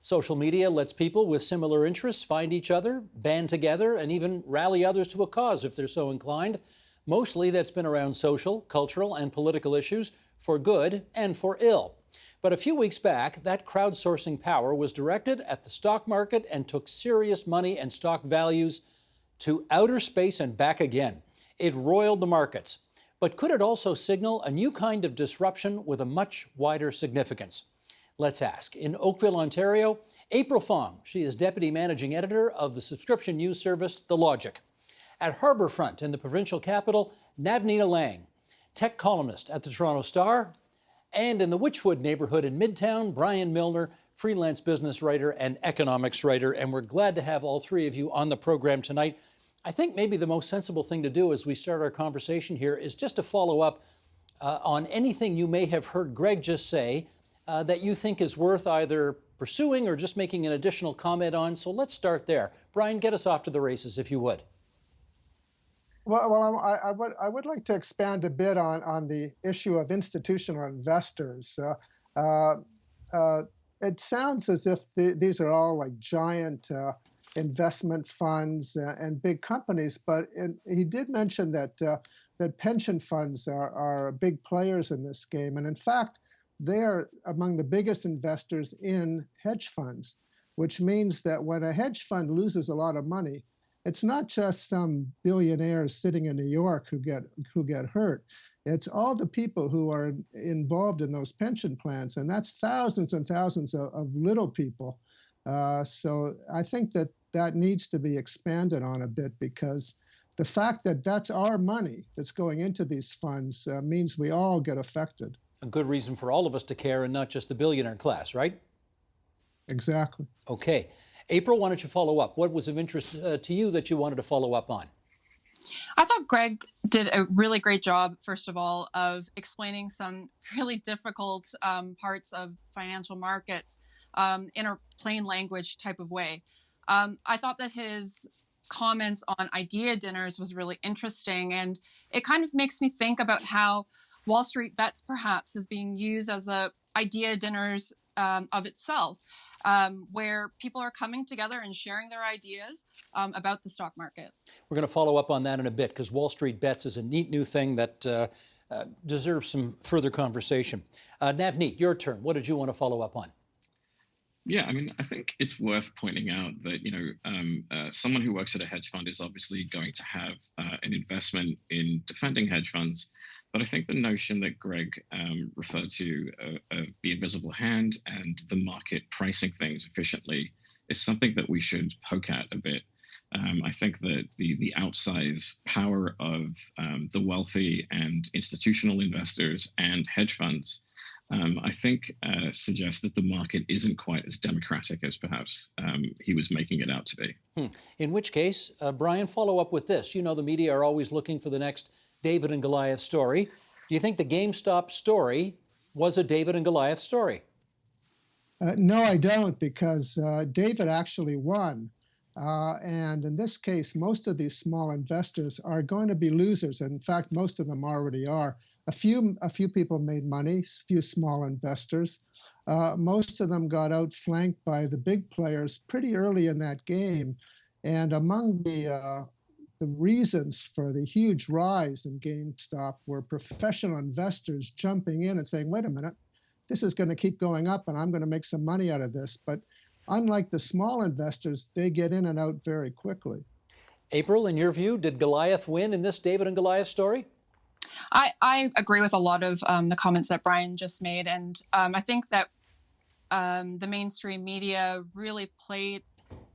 Social media lets people with similar interests find each other, band together, and even rally others to a cause if they're so inclined. Mostly that's been around social, cultural, and political issues for good and for ill. But a few weeks back, that crowdsourcing power was directed at the stock market and took serious money and stock values to outer space and back again. It roiled the markets. But could it also signal a new kind of disruption with a much wider significance? Let's ask. In Oakville, Ontario, April Fong. She is Deputy Managing Editor of the subscription news service The Logic. At Harbourfront in the provincial capital, Navneena Lang, tech columnist at the Toronto Star. And in the Witchwood neighborhood in Midtown, Brian Milner, freelance business writer and economics writer. And we're glad to have all three of you on the program tonight. I think maybe the most sensible thing to do as we start our conversation here is just to follow up on anything you may have heard Greg just say that you think is worth either pursuing or just making an additional comment on. So let's start there. Brian, get us off to the races, if you would. Well, I would like to expand a bit on the issue of institutional investors. It sounds as if these are all like giant investment funds and big companies, but he did mention that pension funds are big players in this game, and in fact, they are among the biggest investors in hedge funds, which means that when a hedge fund loses a lot of money, it's not just some billionaires sitting in New York who get hurt. It's all the people who are involved in those pension plans, and that's thousands and thousands of little people. So I think that needs to be expanded on a bit, because the fact that that's our money that's going into these funds means we all get affected. A good reason for all of us to care and not just the billionaire class, right? Exactly. Okay. April, why don't you follow up? What was of interest to you that you wanted to follow up on? I thought Greg did a really great job, first of all, of explaining some really difficult parts of financial markets in a plain language type of way. I thought that his comments on idea dinners was really interesting, and it kind of makes me think about how Wall Street Bets perhaps is being used as a idea dinners of itself, where people are coming together and sharing their ideas about the stock market. We're going to follow up on that in a bit, because Wall Street Bets is a neat new thing that deserves some further conversation. Navneet, your turn. What did you want to follow up on? Yeah, I mean, I think it's worth pointing out that, someone who works at a hedge fund is obviously going to have an investment in defending hedge funds. But I think the notion that Greg referred to, the invisible hand and the market pricing things efficiently, is something that we should poke at a bit. I think that the outsized power of the wealthy and institutional investors and hedge funds, I think suggests that the market isn't quite as democratic as perhaps he was making it out to be. In which case, Brian, follow up with this. You know, the media are always looking for the next David and Goliath story. Do you think the GameStop story was a David and Goliath story? No, I don't, because David actually won. And in this case, most of these small investors are going to be losers. In fact, most of them already are. A few people made money, few small investors. Most of them got outflanked by the big players pretty early in that game. And among the reasons for the huge rise in GameStop were professional investors jumping in and saying, wait a minute, this is going to keep going up and I'm going to make some money out of this. But unlike the small investors, they get in and out very quickly. April, in your view, did Goliath win in this David and Goliath story? I agree with a lot of the comments that Brian just made. And I think that the mainstream media really played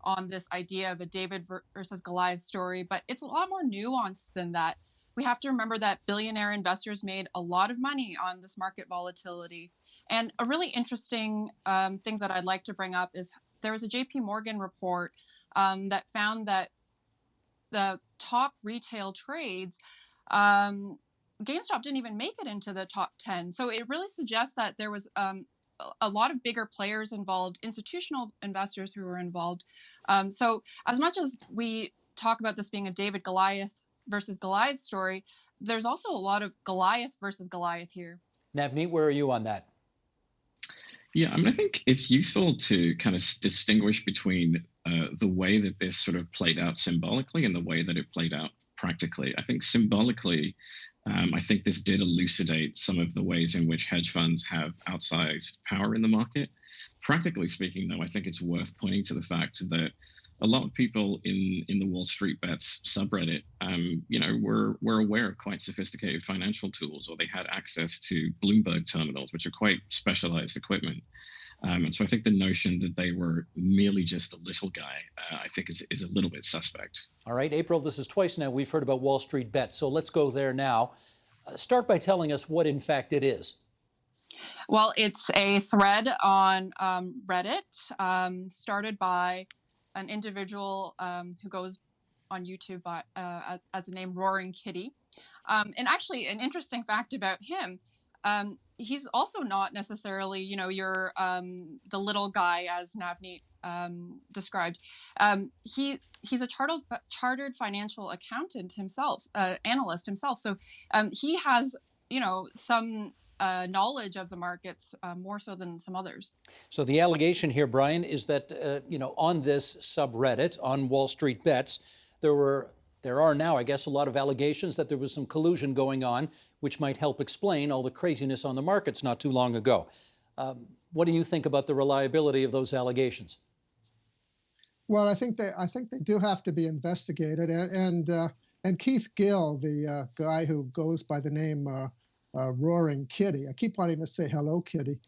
on this idea of a David versus Goliath story, but it's a lot more nuanced than that. We have to remember that billionaire investors made a lot of money on this market volatility. And a really interesting thing that I'd like to bring up is there was a JP Morgan report that found that the top retail trades, GameStop didn't even make it into the top 10. So it really suggests that there was a lot of bigger players involved, institutional investors who were involved. So as much as we talk about this being a David Goliath versus Goliath story, there's also a lot of Goliath versus Goliath here. Navneet, where are you on that? Yeah, I mean, I think it's useful to kind of distinguish between the way that this sort of played out symbolically and the way that it played out practically. I think symbolically, I think this did elucidate some of the ways in which hedge funds have outsized power in the market. Practically speaking, though, I think it's worth pointing to the fact that a lot of people in the Wall Street Bets subreddit, were aware of quite sophisticated financial tools, or they had access to Bloomberg terminals, which are quite specialized equipment. And so I think the notion that they were merely just a little guy, I think is a little bit suspect. All right, April, this is twice now we've heard about Wall Street Bets, so let's go there now. Start by telling us what, in fact, it is. Well, it's a thread on Reddit started by an individual who goes on YouTube by, as the name Roaring Kitty. And actually, an interesting fact about him, he's also not necessarily, your the little guy, as Navneet described. He's a chartered financial accountant himself, analyst himself. So he has, some knowledge of the markets more so than some others. So the allegation here, Brian, is that on this subreddit on Wall Street Bets, there are now, I guess, a lot of allegations that there was some collusion going on, which might help explain all the craziness on the markets not too long ago. What do you think about the reliability of those allegations? Well, I think they do have to be investigated, and Keith Gill, the guy who goes by the name Roaring Kitty. I keep wanting to say hello, Kitty.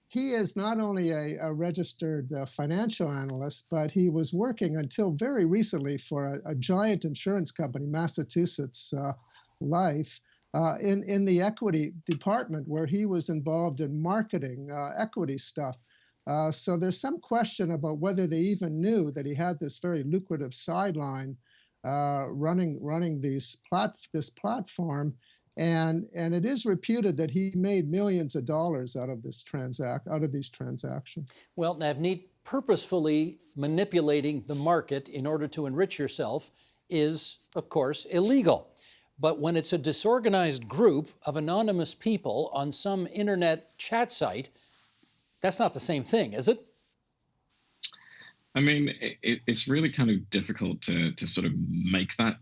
He is not only a registered financial analyst, but he was working until very recently for a giant insurance company, Massachusetts Life, in the equity department, where he was involved in marketing equity stuff. So there's some question about whether they even knew that he had this very lucrative sideline running this platform, and it is reputed that he made millions of dollars out of these transactions. Well, Navneet, purposefully manipulating the market in order to enrich yourself is, of course, illegal. But when it's a disorganized group of anonymous people on some internet chat site, that's not the same thing, is it? I mean, it's really kind of difficult to sort of make that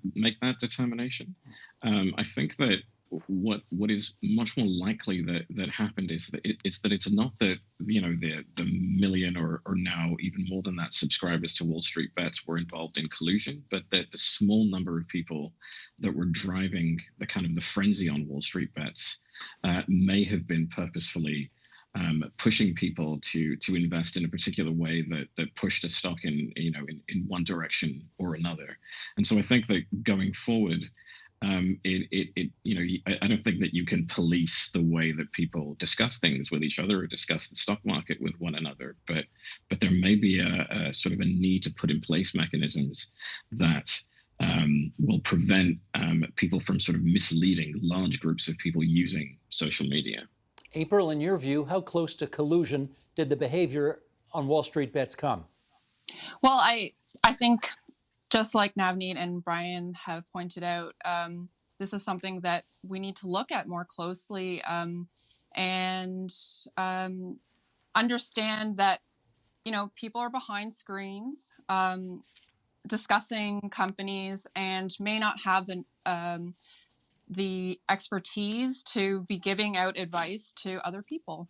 determination. I think that what is much more likely that happened is that it's not that the million or now even more than that subscribers to Wall Street Bets were involved in collusion, but that the small number of people that were driving the kind of the frenzy on Wall Street Bets may have been purposefully pushing people to invest in a particular way that pushed a stock in one direction or another. And so I think that going forward, I don't think that you can police the way that people discuss things with each other or discuss the stock market with one another. But there may be a sort of a need to put in place mechanisms that will prevent people from sort of misleading large groups of people using social media. April, in your view, how close to collusion did the behavior on Wall Street Bets come? Well, I think, just like Navneet and Brian have pointed out, this is something that we need to look at more closely and understand that, people are behind screens discussing companies and may not have the expertise to be giving out advice to other people.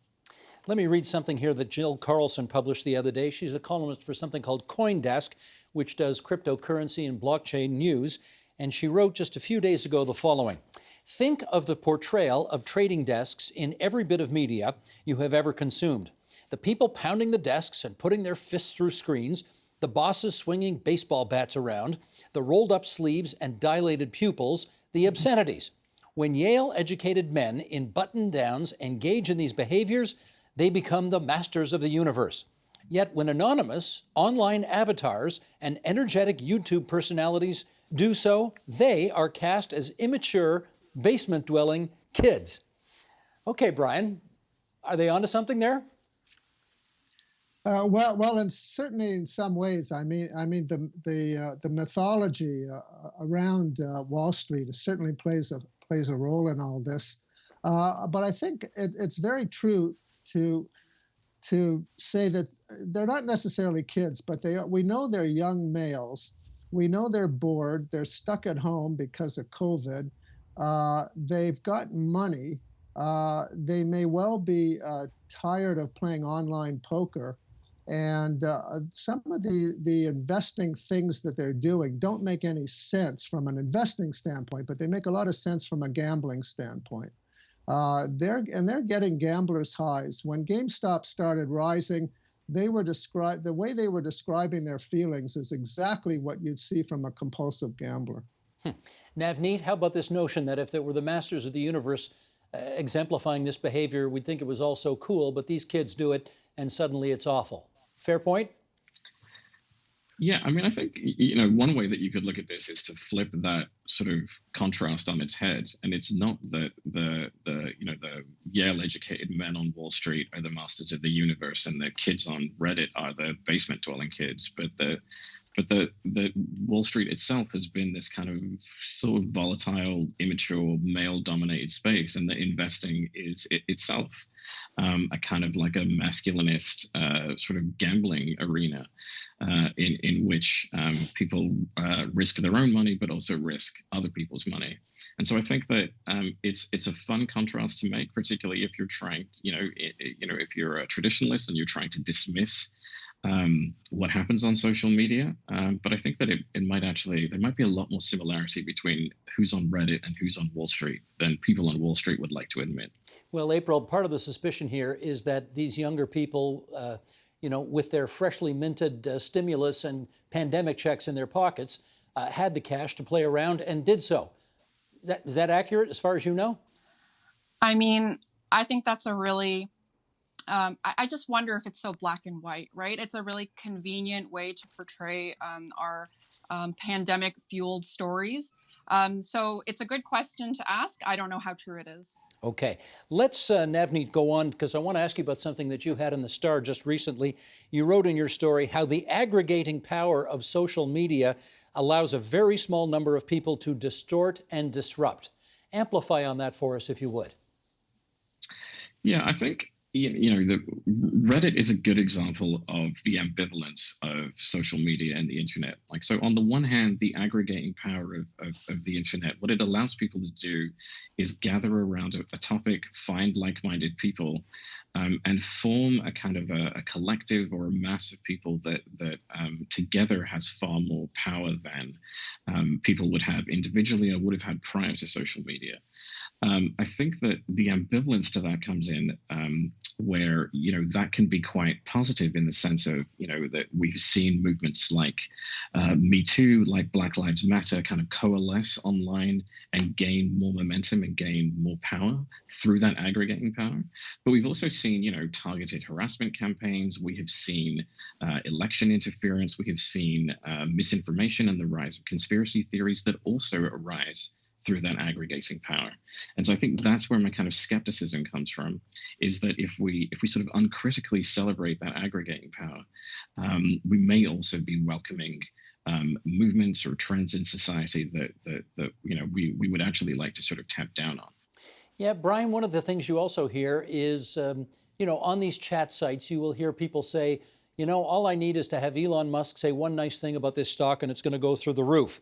Let me read something here that Jill Carlson published the other day. She's a columnist for something called CoinDesk, which does cryptocurrency and blockchain news. And she wrote just a few days ago the following: think of the portrayal of trading desks in every bit of media you have ever consumed. The people pounding the desks and putting their fists through screens, the bosses swinging baseball bats around, the rolled up sleeves and dilated pupils, the obscenities. When Yale-educated men in button-downs engage in these behaviors, they become the masters of the universe. Yet when anonymous online avatars and energetic YouTube personalities do so, they are cast as immature, basement-dwelling kids. Okay, Brian, are they onto something there? Well, and certainly in some ways. I mean, the mythology around Wall Street certainly plays a role in all this. But I think it's very true to to say that they're not necessarily kids, but they are, we know they're young males. We know they're bored. They're stuck at home because of COVID. They've got money. They may well be tired of playing online poker. And some of the investing things that they're doing don't make any sense from an investing standpoint, but they make a lot of sense from a gambling standpoint. They're getting gamblers' highs. When GameStop started rising, the way they were describing their feelings is exactly what you'd see from a compulsive gambler. Navneet, how about this notion that if there were the masters of the universe exemplifying this behavior, we'd think it was all so cool, but these kids do it and suddenly it's awful. Fair point? Yeah, I mean, I think one way that you could look at this is to flip that sort of contrast on its head, and it's not that the Yale-educated men on Wall Street are the masters of the universe, and the kids on Reddit are the basement-dwelling kids, but the Wall Street itself has been this kind of sort of volatile, immature, male-dominated space, and that investing is itself a kind of like a masculinist sort of gambling arena in which people risk their own money, but also risk other people's money. And so I think that it's a fun contrast to make, particularly if you're trying, if you're a traditionalist and you're trying to dismiss what happens on social media. But I think that there might be a lot more similarity between who's on Reddit and who's on Wall Street than people on Wall Street would like to admit. Well, April, part of the suspicion here is that these younger people, with their freshly minted stimulus and pandemic checks in their pockets, had the cash to play around and did so. Is that accurate as far as you know? I mean, I think that's a really I just wonder if it's so black and white, right? It's a really convenient way to portray our pandemic-fueled stories. So it's a good question to ask. I don't know how true it is. Okay, let's, Navneet, go on, because I want to ask you about something that you had in the Star just recently. You wrote in your story how the aggregating power of social media allows a very small number of people to distort and disrupt. Amplify on that for us, if you would. Yeah, I think the Reddit is a good example of the ambivalence of social media and the internet. Like, so on the one hand, the aggregating power of the internet, what it allows people to do is gather around a topic, find like-minded people, and form a kind of a collective or a mass of people that together has far more power than people would have individually or would have had prior to social media. I think that the ambivalence to that comes in where, that can be quite positive in the sense of, that we've seen movements like Me Too, like Black Lives Matter kind of coalesce online and gain more momentum and gain more power through that aggregating power. But we've also seen, targeted harassment campaigns. We have seen election interference. We have seen misinformation and the rise of conspiracy theories that also arise through that aggregating power. And so I think that's where my kind of skepticism comes from, is that if we sort of uncritically celebrate that aggregating power, we may also be welcoming movements or trends in society that we would actually like to sort of tap down on. Yeah, Brian, one of the things you also hear is, on these chat sites, you will hear people say, all I need is to have Elon Musk say one nice thing about this stock and it's going to go through the roof.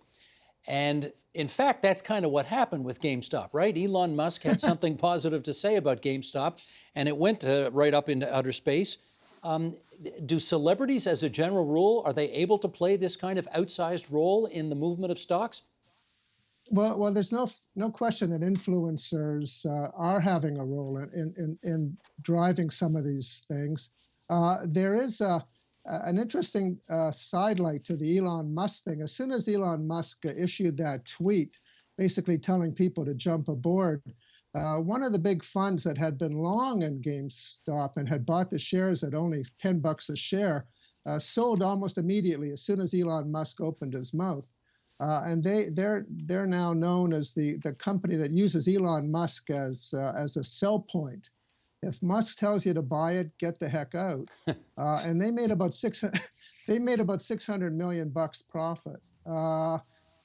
And in fact, that's kind of what happened with GameStop, right? Elon Musk had something positive to say about GameStop, and it went right up into outer space. Do celebrities, as a general rule, are they able to play this kind of outsized role in the movement of stocks? Well, there's no question that influencers are having a role in driving some of these things. There is an interesting sidelight to the Elon Musk thing. As soon as Elon Musk issued that tweet, basically telling people to jump aboard, one of the big funds that had been long in GameStop and had bought the shares at only $10 a share sold almost immediately as soon as Elon Musk opened his mouth. And they're now known as the company that uses Elon Musk as a sell point. If Musk tells you to buy it, get the heck out. And they made about $600 million profit.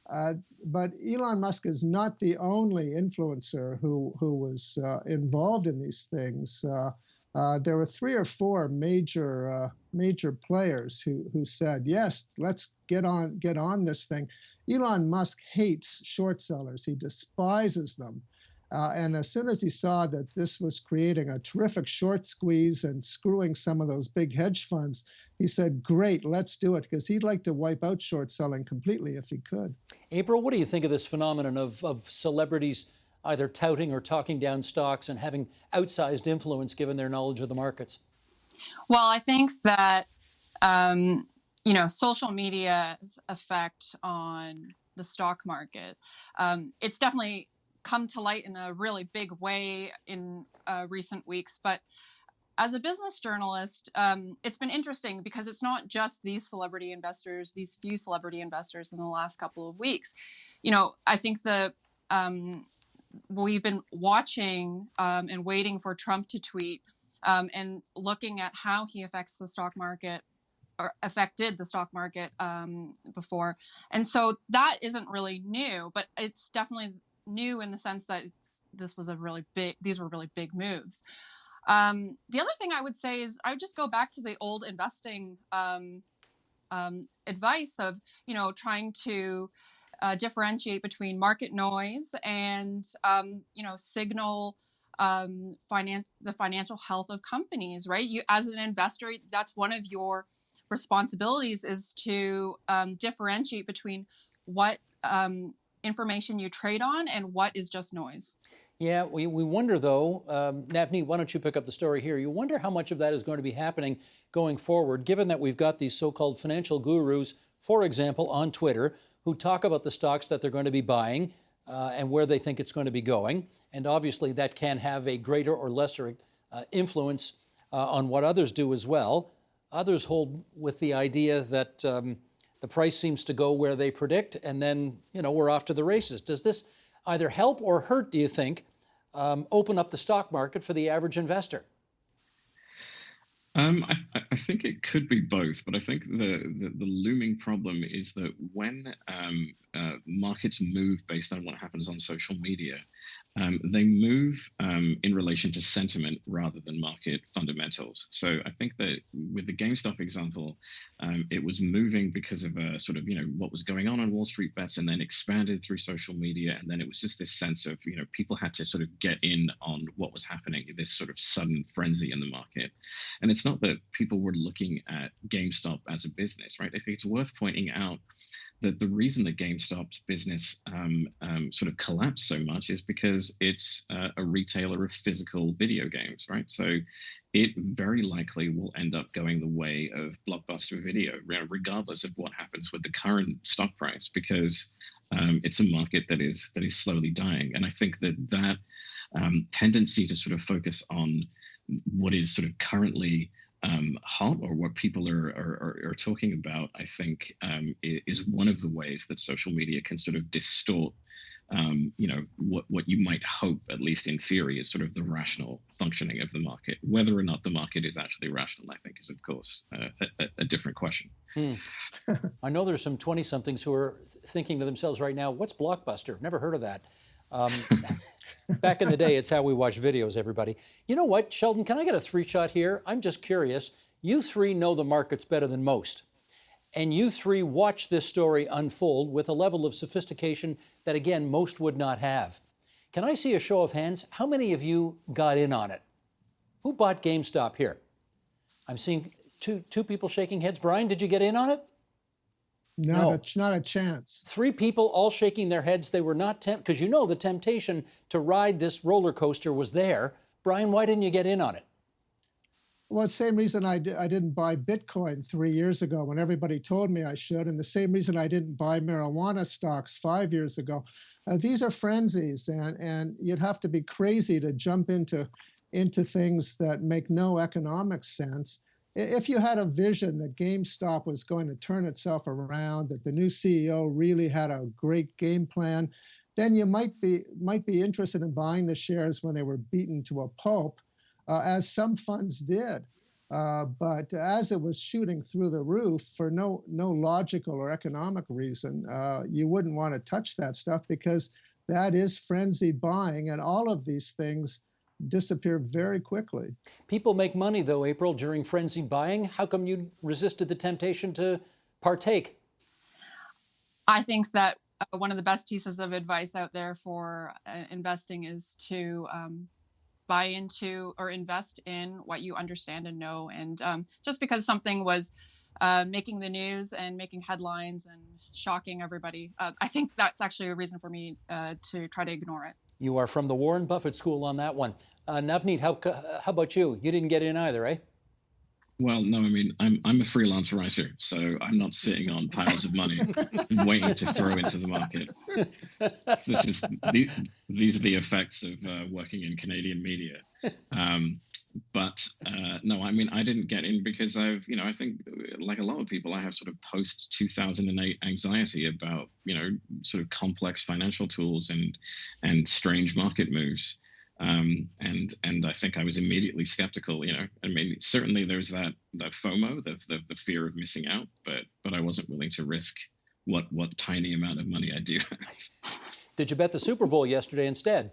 But Elon Musk is not the only influencer who was involved in these things. There were 3 or 4 major players who said, yes, let's get on this thing. Elon Musk hates short sellers. He despises them. And as soon as he saw that this was creating a terrific short squeeze and screwing some of those big hedge funds, he said, great, let's do it, because he'd like to wipe out short selling completely if he could. April, what do you think of this phenomenon of celebrities either touting or talking down stocks and having outsized influence given their knowledge of the markets? Well, I think that social media's effect on the stock market, it's definitely come to light in a really big way in recent weeks. But as a business journalist, it's been interesting because it's not just these celebrity investors, these few celebrity investors in the last couple of weeks. I think we've been watching and waiting for Trump to tweet and looking at how he affects the stock market or affected the stock market before. And so that isn't really new, but it's definitely new in the sense that these were really big moves. The other thing I would say is I would just go back to the old investing advice of, trying to differentiate between market noise and, signal the financial health of companies, right? You, as an investor, that's one of your responsibilities is to differentiate between what information you trade on and what is just noise. Yeah, we wonder though, Navneet, why don't you pick up the story here? You wonder how much of that is going to be happening going forward, given that we've got these so-called financial gurus, for example, on Twitter, who talk about the stocks that they're going to be buying and where they think it's going to be going. And obviously that can have a greater or lesser influence on what others do as well. Others hold with the idea that the price seems to go where they predict, and then, we're off to the races. Does this either help or hurt, do you think, open up the stock market for the average investor? I think it could be both, but I think the looming problem is that when markets move based on what happens on social media, they move in relation to sentiment rather than market fundamentals. So I think that with the GameStop example, it was moving because of a sort of, what was going on Wall Street bets, and then expanded through social media. And then it was just this sense of, people had to sort of get in on what was happening, this sort of sudden frenzy in the market. And it's not that people were looking at GameStop as a business, right? I think it's worth pointing out that the reason that GameStop's business sort of collapsed so much is because it's a retailer of physical video games, right? So it very likely will end up going the way of Blockbuster Video, regardless of what happens with the current stock price, because it's a market that is slowly dying. And I think that tendency to sort of focus on what is sort of currently hot, or what people are talking about, I think is one of the ways that social media can sort of distort, what you might hope, at least in theory, is sort of the rational functioning of the market. Whether or not the market is actually rational, I think, is of course a different question. I know there's some 20-somethings who are thinking to themselves right now, what's Blockbuster? Never heard of that. Back in the day, it's how we watch videos, everybody. You know what, Sheldon, can I get a 3-shot here? I'm just curious. You 3 know the markets better than most. And you 3 watch this story unfold with a level of sophistication that, again, most would not have. Can I see a show of hands? How many of you got in on it? Who bought GameStop here? I'm seeing two people shaking heads. Brian, did you get in on it? No. Not a chance. 3 people all shaking their heads. They were not tempted, because the temptation to ride this roller coaster was there. Brian, why didn't you get in on it? Well, same reason I didn't buy Bitcoin 3 years ago when everybody told me I should, and the same reason I didn't buy marijuana stocks 5 years ago. These are frenzies, and you'd have to be crazy to jump into things that make no economic sense. If you had a vision that GameStop was going to turn itself around, that the new CEO really had a great game plan, then you might be interested in buying the shares when they were beaten to a pulp, as some funds did. But as it was shooting through the roof for no logical or economic reason, you wouldn't want to touch that stuff because that is frenzied buying, and all of these things disappear very quickly. People make money, though, April, during frenzied buying. How come you resisted the temptation to partake? I think that one of the best pieces of advice out there for investing is to buy into or invest in what you understand and know. And just because something was making the news and making headlines and shocking everybody, I think that's actually a reason for me to try to ignore it. You are from the Warren Buffett school on that one. Navneet, how about you? You didn't get in either, eh? Well, no, I mean, I'm a freelance writer, so I'm not sitting on piles of money waiting to throw into the market. So these are the effects of working in Canadian media. But no, I mean, I didn't get in because I think like a lot of people, I have sort of post 2008 anxiety about, sort of complex financial tools and strange market moves. And I think I was immediately skeptical. I mean, certainly there's that FOMO, the fear of missing out, but I wasn't willing to risk what tiny amount of money I do have. Did you bet the Super Bowl yesterday instead?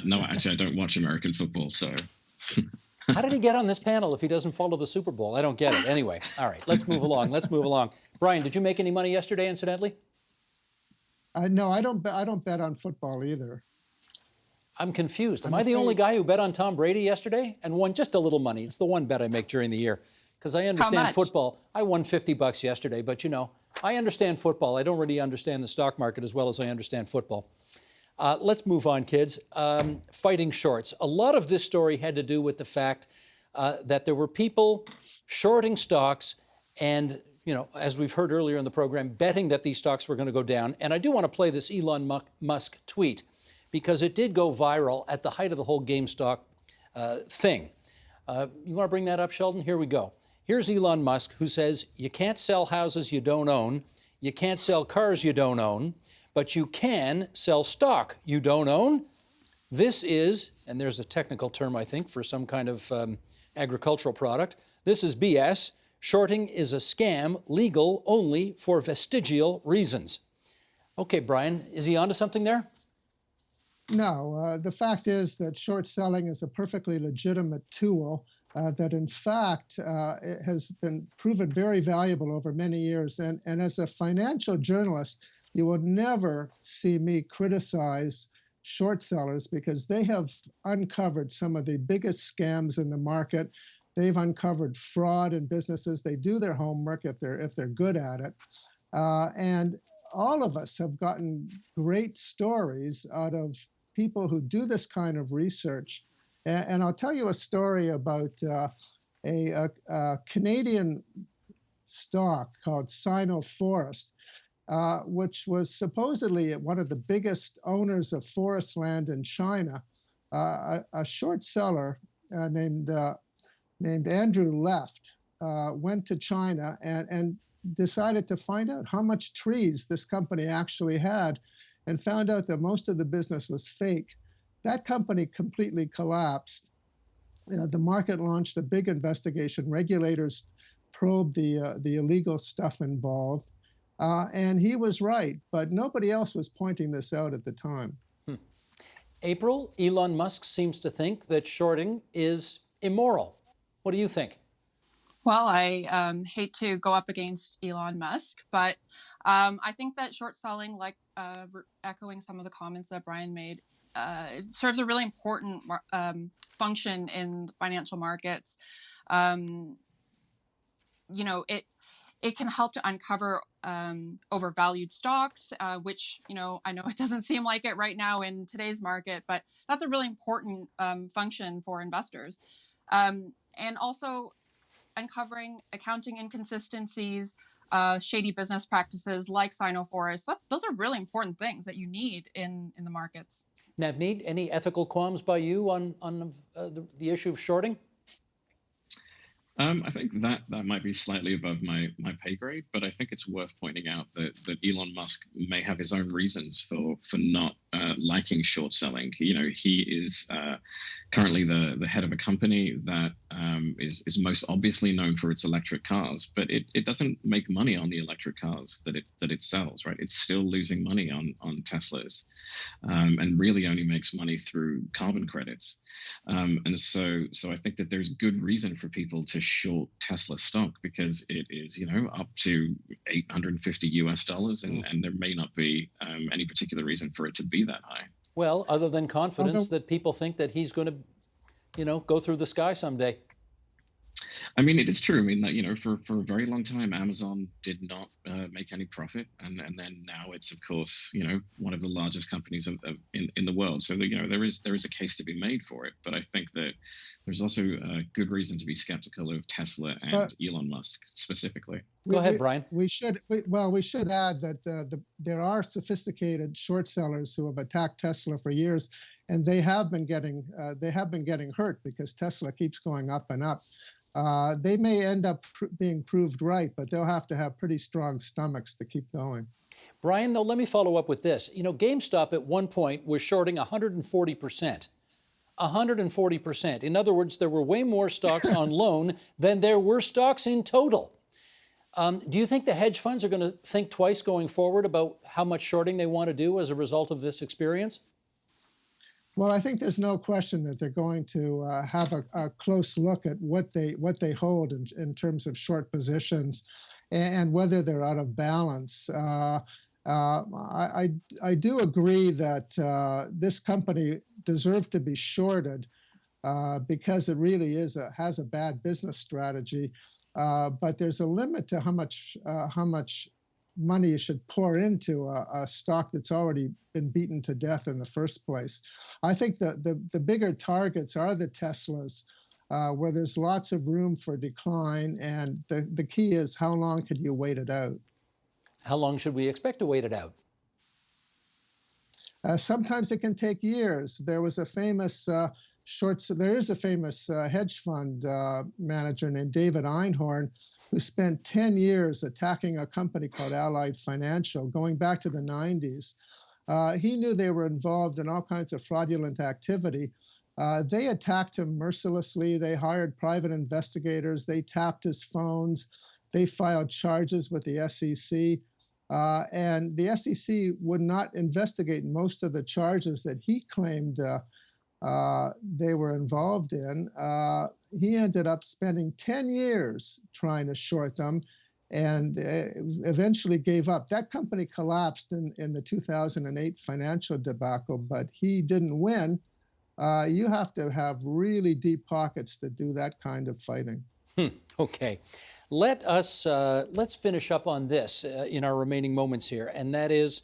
No, actually, I don't watch American football, so. How did he get on this panel if he doesn't follow the Super Bowl? I don't get it. Anyway, all right, let's move along. Brian, did you make any money yesterday, incidentally? No, I don't bet on football either. I'm confused. Am I the only guy who bet on Tom Brady yesterday and won just a little money? It's the one bet I make during the year because I understand football. I won $50 yesterday, but I understand football. I don't really understand the stock market as well as I understand football. Let's move on, kids. Fighting shorts. A lot of this story had to do with the fact that there were people shorting stocks and, as we've heard earlier in the program, betting that these stocks were going to go down. And I do want to play this Elon Musk tweet because it did go viral at the height of the whole GameStop thing. You want to bring that up, Sheldon? Here we go. Here's Elon Musk, who says, you can't sell houses you don't own, you can't sell cars you don't own, but you can sell stock you don't own. This is, and there's a technical term, I think, for some kind of agricultural product. This is BS. Shorting is a scam, legal only for vestigial reasons. Okay, Brian, is he onto something there? No, the fact is that short selling is a perfectly legitimate tool that, in fact, it has been proven very valuable over many years. And as a financial journalist, you will never see me criticize short sellers because they have uncovered some of the biggest scams in the market. They've uncovered fraud in businesses. They do their homework if they're good at it. And all of us have gotten great stories out of people who do this kind of research. And I'll tell you a story about a Canadian stock called Sino-Forest, which was supposedly one of the biggest owners of forest land in China. A short seller named Andrew Left went to China and decided to find out how much trees this company actually had, and found out that most of the business was fake. That company completely collapsed. The market launched a big investigation. Regulators probed the illegal stuff involved. And he was right, but nobody else was pointing this out at the time. April, Elon Musk seems to think that shorting is immoral. What do you think? Well, I hate to go up against Elon Musk, but I think that short selling, like echoing some of the comments that Brian made, it serves a really important function in financial markets. It can help to uncover overvalued stocks, which, I know it doesn't seem like it right now in today's market, but that's a really important function for investors. And also uncovering accounting inconsistencies, shady business practices like Sino-Forest. Those are really important things that you need in the markets. Navneet, any ethical qualms by you on the issue of shorting? I think that might be slightly above my pay grade, but I think it's worth pointing out that Elon Musk may have his own reasons for not liking short selling. He is currently the head of a company that is most obviously known for its electric cars, but it doesn't make money on the electric cars that it sells, right? It's still losing money on Teslas, and really only makes money through carbon credits. And so I think that there's good reason for people to short Tesla stock, because it is, up to $850 and there may not be any particular reason for it to be that high. Well, other than confidence Although, that people think that he's going to, go through the sky someday. I mean, it is true. I mean, that, for a very long time, Amazon did not make any profit, and then now it's, of course, one of the largest companies in the world. So there is a case to be made for it. But I think that there's also good reason to be skeptical of Tesla and Elon Musk specifically. Go ahead, Brian. We should add that there are sophisticated short sellers who have attacked Tesla for years, and they have been getting hurt because Tesla keeps going up and up. They may end up being proved right, but they'll have to have pretty strong stomachs to keep going. Brian, though, let me follow up with this. GameStop at one point was shorting 140%. 140%. In other words, there were way more stocks on loan than there were stocks in total. Do you think the hedge funds are going to think twice going forward about how much shorting they want to do as a result of this experience? Well, I think there's no question that they're going to have a close look at what they hold in terms of short positions and whether they're out of balance. I do agree that this company deserved to be shorted because it really has a bad business strategy. But there's a limit to how much money you should pour into a stock that's already been beaten to death in the first place. I think that the bigger targets are the Teslas, where there's lots of room for decline, and the key is how long could you wait it out? How long should we expect to wait it out? Sometimes it can take years. There is a famous hedge fund manager named David Einhorn who spent 10 years attacking a company called Allied Financial, going back to the 90s. He knew they were involved in all kinds of fraudulent activity. They attacked him mercilessly. They hired private investigators. They tapped his phones. They filed charges with the SEC. And the SEC would not investigate most of the charges that he claimed they were involved in. He ended up spending 10 years trying to short them and eventually gave up. That company collapsed in the 2008 financial debacle, but he didn't win. You have to have really deep pockets to do that kind of fighting. Okay. Let's finish up on this in our remaining moments here, and that is,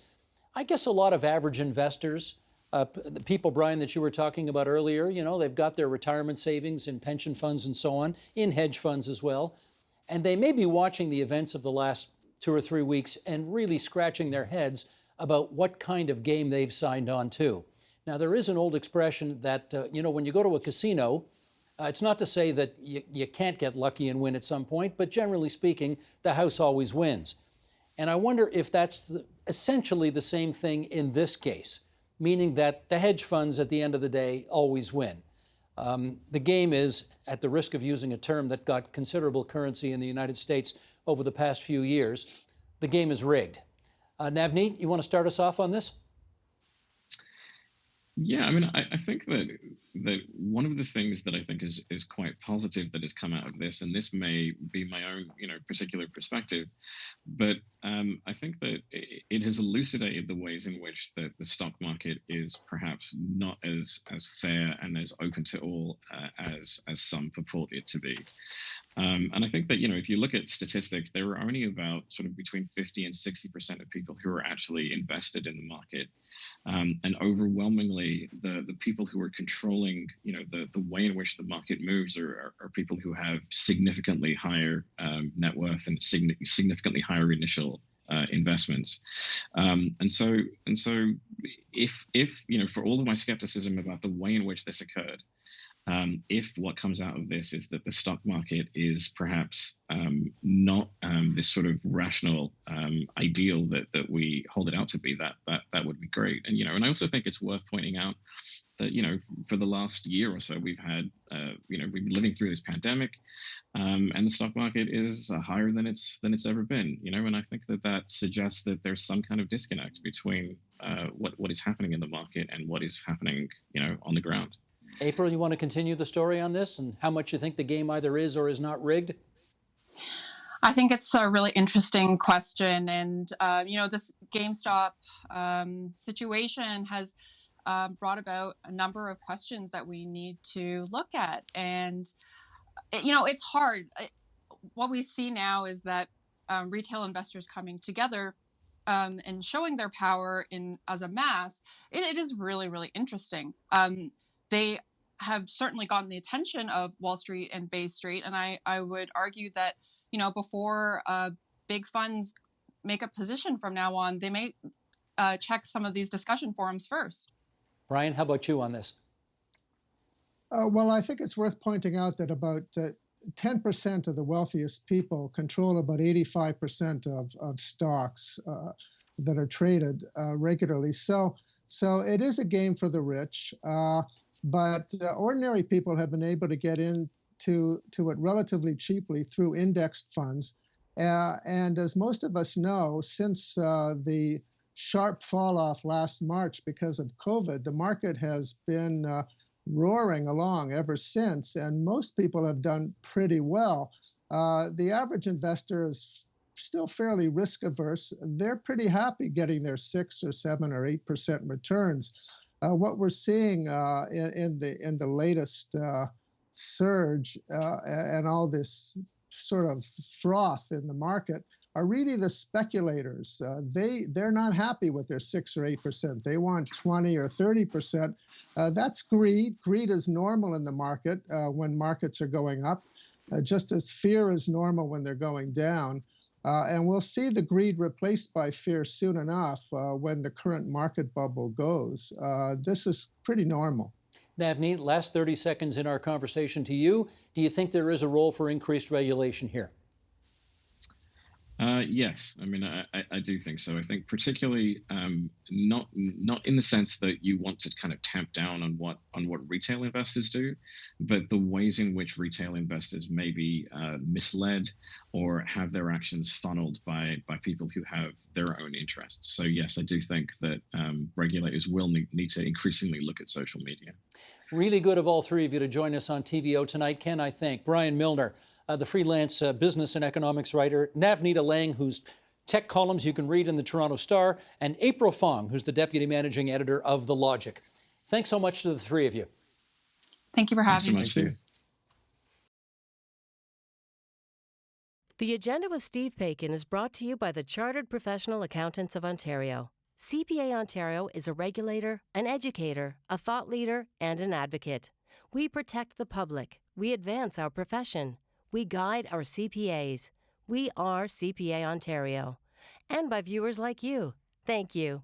I guess a lot of average investors, the people, Brian, that you were talking about earlier, they've got their retirement savings in pension funds and so on, in hedge funds as well, and they may be watching the events of the last 2 or 3 weeks and really scratching their heads about what kind of game they've signed on to. Now, there is an old expression that, when you go to a casino, it's not to say that you can't get lucky and win at some point, but generally speaking, the house always wins. And I wonder if that's essentially the same thing in this case, meaning that the hedge funds at the end of the day always win. The game is, at the risk of using a term that got considerable currency in the United States over the past few years, the game is rigged. Navneet, you want to start us off on this? Yeah, I mean, I think that one of the things that I think is quite positive that has come out of this, and this may be my own, particular perspective, but I think that it has elucidated the ways in which the stock market is perhaps not as fair and as open to all as some purport it to be. And I think that, if you look at statistics, there are only about sort of between 50 and 60% of people who are actually invested in the market. And overwhelmingly, the people who are controlling, the way in which the market moves are people who have significantly higher net worth and significantly higher initial investments. And so if for all of my skepticism about the way in which this occurred, if what comes out of this is that the stock market is perhaps not this sort of rational ideal that we hold it out to be, that would be great. And and I also think it's worth pointing out that, for the last year or so, we've had, we've been living through this pandemic, and the stock market is higher than it's ever been. And I think that suggests that there's some kind of disconnect between what is happening in the market and what is happening, on the ground. April, you want to continue the story on this and how much you think the game either is or is not rigged? I think it's a really interesting question. And, this GameStop situation has brought about a number of questions that we need to look at. And, it's hard. What we see now is that retail investors coming together and showing their power as a mass, it is really, really interesting. They have certainly gotten the attention of Wall Street and Bay Street. And I would argue that, before big funds make a position from now on, they may check some of these discussion forums first. Brian, how about you on this? Well, I think it's worth pointing out that about 10% of the wealthiest people control about 85% of stocks that are traded regularly. So it is a game for the rich. But ordinary people have been able to get into it relatively cheaply through indexed funds. And as most of us know, since the sharp fall off last March because of COVID, the market has been roaring along ever since, and most people have done pretty well. The average investor is still fairly risk averse. They're pretty happy getting their 6 or 7 or 8% returns. What we're seeing in the latest surge and all this sort of froth in the market are really the speculators. They're not happy with their 6 or 8%. They want 20 or 30%. That's greed. Greed is normal in the market when markets are going up, just as fear is normal when they're going down. And we'll see the greed replaced by fear soon enough when the current market bubble goes. This is pretty normal. Navneet, last 30 seconds in our conversation to you. Do you think there is a role for increased regulation here? Yes, I mean, I do think so. I think particularly not in the sense that you want to kind of tamp down on what retail investors do, but the ways in which retail investors may be misled or have their actions funneled by people who have their own interests. So yes, I do think that regulators will need to increasingly look at social media. Really good of all three of you to join us on TVO tonight. Can I thank Brian Milner, the freelance business and economics writer, Navneet Alang, whose tech columns you can read in the Toronto Star, and April Fong, who's the deputy managing editor of The Logic. Thanks so much to the three of you. Thank you for having me. Thanks so much, Steve. The Agenda with Steve Paikin is brought to you by the Chartered Professional Accountants of Ontario. CPA Ontario is a regulator, an educator, a thought leader, and an advocate. We protect the public. We advance our profession. We guide our CPAs. We are CPA Ontario. And by viewers like you. Thank you.